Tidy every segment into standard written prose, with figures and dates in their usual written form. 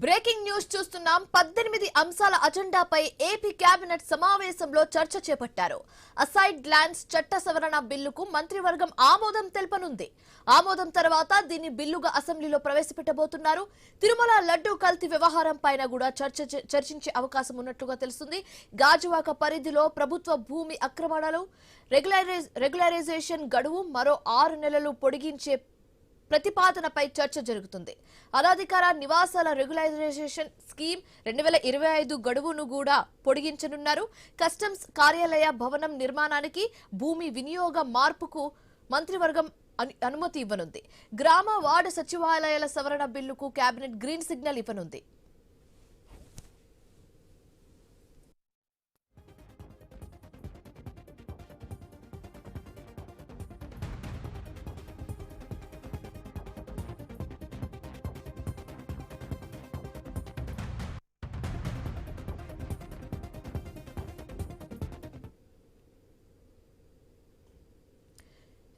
Breaking news చూస్తున్నాం. 18 అంశాల అజెండాపై AP cabinet సమావేశంలో చర్చ చేపట్టారు. అసైడ్ ల్యాండ్స్ చట్ట సవరణ బిల్లుకు మంత్రివర్గం ఆమోదం తెలపనుంది. ఆమోదం తర్వాత దీన్ని బిల్లుగా అసెంబ్లీలో ప్రవేశపెట్టబోతున్నారు. తిరుమల లడ్డూ కల్తీ వ్యవహారం పైన కూడా చర్చించే అవకాశం ఉన్నట్లుగా తెలుస్తుంది. గాజువాక పరిధిలో ప్రభుత్వ భూమి ఆక్రమణలు రెగ్యులరైజేషన్ గడువు మరో 6 నెలలు పొడిగించే ప్రతిపాదనపై చర్చ జరుగుతుంది. అనధికార నివాసాల రెగ్యులరైజేషన్ స్కీమ్ 2025 గడువును కూడా పొడిగించనున్నారు. కస్టమ్స్ కార్యాలయ భవనం నిర్మాణానికి భూమి వినియోగ మార్పుకు మంత్రివర్గం అనుమతి ఇవ్వనుంది. గ్రామ వార్డు సచివాలయాల సవరణ బిల్లుకు కేబినెట్ గ్రీన్ సిగ్నల్ ఇవ్వనుంది.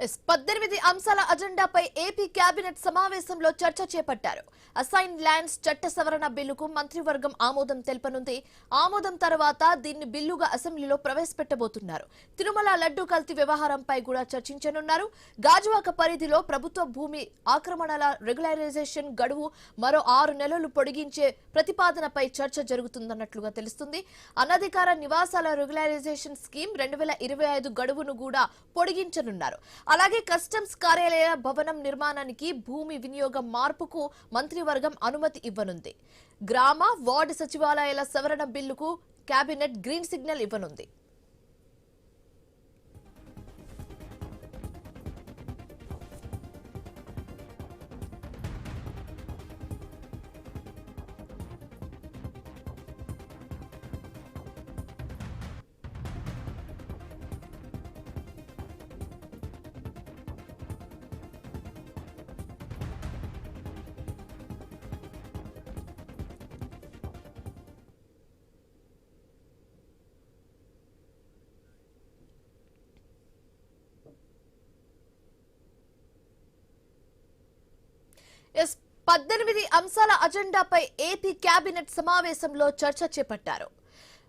ఎస్ 18 అంశాల అజెండాపై ఏపీ కేబినెట్ సమావేశంలో చర్చ చేపట్టారు. అసైన్ ల్యాండ్స్ చట్ట సవరణ బిల్లుకు మంత్రివర్గం ఆమోదం తెలపనుంది. ఆమోదం తర్వాత దీన్ని బిల్లుగా అసెంబ్లీలో ప్రవేశపెట్టబోతున్నారు. తిరుమల లడ్డూ కల్తీ వ్యవహారంపై కూడా చర్చించనున్నారు. గాజువాక పరిధిలో ప్రభుత్వ భూమి ఆక్రమణల రెగ్యులరైజేషన్ గడువు మరో 6 నెలలు పొడిగించే ప్రతిపాదనపై చర్చ జరుగుతుందన్నట్లుగా తెలుస్తుంది. అనధికార నివాసాల రెగ్యులరైజేషన్ స్కీమ్ 2025 గడువును కూడా పొడిగించనున్నారు. అలాగే కస్టమ్స్ కార్యాలయ భవనం నిర్మాణానికి భూమి వినియోగం మార్పుకు మంత్రివర్గం అనుమతి ఇవ్వనుంది. గ్రామ వార్డు సచివాలయాల సవరణ బిల్లుకు కేబినెట్ గ్రీన్ సిగ్నల్ ఇవ్వనుంది. ఎస్ 18 అంశాల అజెండాపై ఏపీ కేబినెట్ సమావేశంలో చర్చ చేపట్టారు.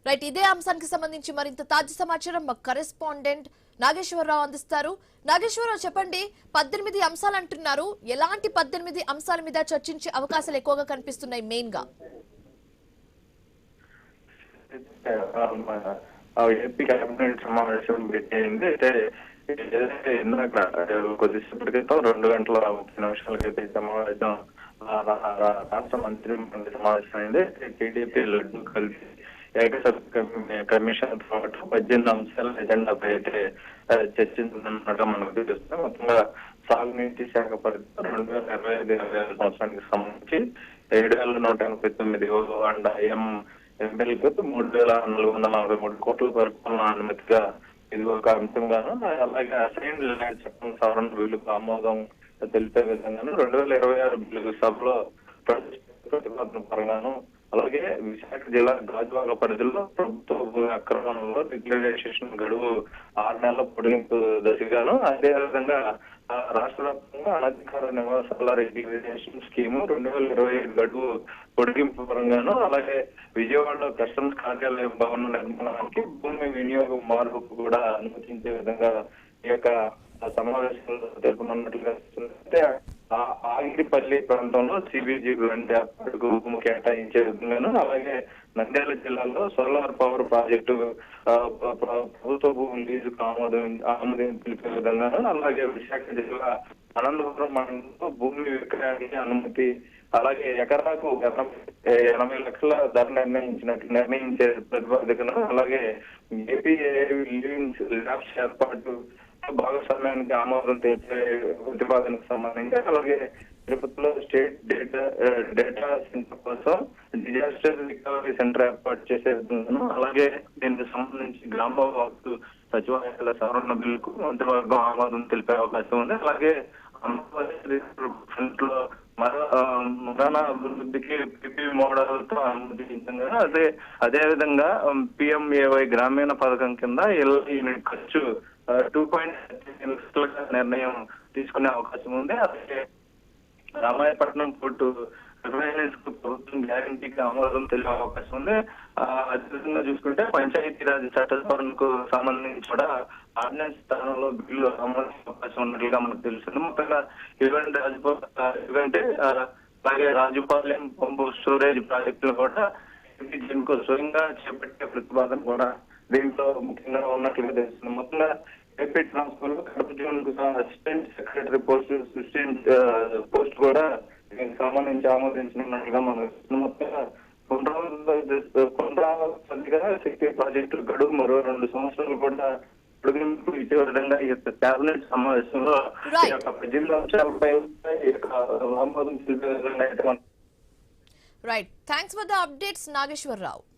రైట్, ఇదే అంశానికి సంబంధించి మరింత తాజా సమాచారం మా కరెస్పాండెంట్ నాగేశ్వరరావు అందిస్తారు. నాగేశ్వరరావు, చెప్పండి, 18 అంశాలు అంటున్నారు. ఎలాంటి 18 అంశాల మీద చర్చించే అవకాశాలు ఎక్కువగా కనిపిస్తున్నాయి? మెయిన్ గా ఏపీ కేబినెట్ సమావేశం పెట్టింది. అయితే ఇందాక కొద్దిసేపటి క్రితం 2 గంటల 30 నిమిషాలకైతే సమావేశం రాష్ట్ర మంత్రి మండలి సమావేశం అయింది. టీడీపీ లడ్డూ కలిసి ఏకసభ్య కమిషన్ తో 18 అంశాల ఎజెండాపై అయితే చర్చించుతున్నట్టుగా మనకు తెలుస్తుంది. మొత్తంగా సాగునీటి శాఖ పరిధిలో 2025-26 సంవత్సరానికి సంబంధించి 7,189 అండ్ ఎంఎల్కి 3,443 కోట్ల పరిపాలన అనుమతిగా ఇది ఒక అంశంగాను, అలాగే అసైన్ ల్యాండ్ చట్టం సవరణ బిల్లుకు ఆమోదం తెలిపే విధంగాను 2026 బిల్లు సభలో ప్రతిపాదన పరంగాను, అలాగే విశాఖ జిల్లా గాజువాక పరిధిలో ప్రభుత్వ భూమి ఆక్రమణలో రెగ్యులరైజేషన్ గడువు 6 నెలల పొడిగింపు దశగాను, అదేవిధంగా రాష్ట్ర వ్యాప్తంగా అనధికార నివాసాల రెగ్యులరైజేషన్ స్కీము 2025 గడువు పొడిగింపు పరంగాను, అలాగే విజయవాడలో కస్టమ్స్ కార్యాలయ భవన నిర్మాణానికి భూమి వినియోగం మార్పుకు కూడా అనుమతించే విధంగా ఈ యొక్క సమావేశంలో తెలుపుతున్నట్లుగా అయితే ఆగిరిపల్లి ప్రాంతంలో సిబిజీ లాంటి ఏర్పాటుకు భూమి కేటాయించే విధంగాను, అలాగే నంద్యాల జిల్లాలో సోలార్ పవర్ ప్రాజెక్టు ప్రభుత్వ భూమి లీజుకు ఆమోదం తెలిపే విధంగాను, అలాగే విశాఖ జిల్లా అనంతపురం మండలంలో భూమి విక్రయానికి అనుమతి, అలాగే ఎకరాకు 80 లక్షల ధర నిర్ణయించే ప్రతిపాదకను, అలాగే ఏపీ లివింగ్ ల్యాబ్స్ ఏర్పాటు భాగస్వామ్యానికి ఆమోదం తెలిపే ప్రతిపాదనకు సంబంధించి, అలాగే తిరుపతిలో స్టేట్ డేటా సెంటర్ కోసం డిజాస్టర్ రికవరీ సెంటర్ ఏర్పాటు చేసే విధంగాను, అలాగే దీనికి సంబంధించి గ్రామ వార్డు సచివాలయాల సవరణ బిల్లుకు మంత్రివర్గం ఆమోదం తెలిపే అవకాశం ఉంది. అలాగే ఫ్రంట్ లో మరణ అభివృద్ధికి పిపి మోడల్తో అనుమతించింది. అదే విధంగా పిఎంఏవై గ్రామీణ పథకం కింద యూనిట్ ఖర్చు 2.3 లక్షల నిర్ణయం తీసుకునే అవకాశం ఉంది. అలాగే రామాయపట్నం పోర్టు రిఫైనరీస్ కు ప్రభుత్వం గ్యారంటీకి ఆమోదం తెలిపే అవకాశం ఉంది. అదేవిధంగా చూసుకుంటే పంచాయతీరాజ్ చట్ట సవరణకు సంబంధించి కూడా ఆర్డినెన్స్ స్థానంలో బిల్లు అమలు అవకాశం ఉన్నట్లుగా మనకు తెలుస్తుంది. మొత్తంగా ఇవంటే అలాగే రాజుపాలెం పంపు స్టోరేజ్ ప్రాజెక్టులు కూడా జెన్కో స్వయంగా చేపట్టే ప్రతిపాదన కూడా దీంట్లో ముఖ్యంగా ఉన్నట్లుగా తెలుస్తుంది. మొత్తంగా ఏపీ ట్రాన్స్ఫర్ లో కడప జోన్ కు అసిస్టెంట్ సెక్రటరీ పోస్ట్ కూడా దీనికి సంబంధించి ఆమోదించినట్లుగా మనం మొత్తంగా పునరావృతంగా శక్తి ప్రాజెక్టు గడువు మరో 2 సంవత్సరాలు కూడా పొడిగింపు ఇచ్చే విధంగా ఈ యొక్క కేబినెట్ సమావేశంలో ఈ యొక్క 18 అంశాలపై ఈ యొక్క ఆమోదం తెలిపే విధంగా అయితే right. Thanks for the updates Nageswararao.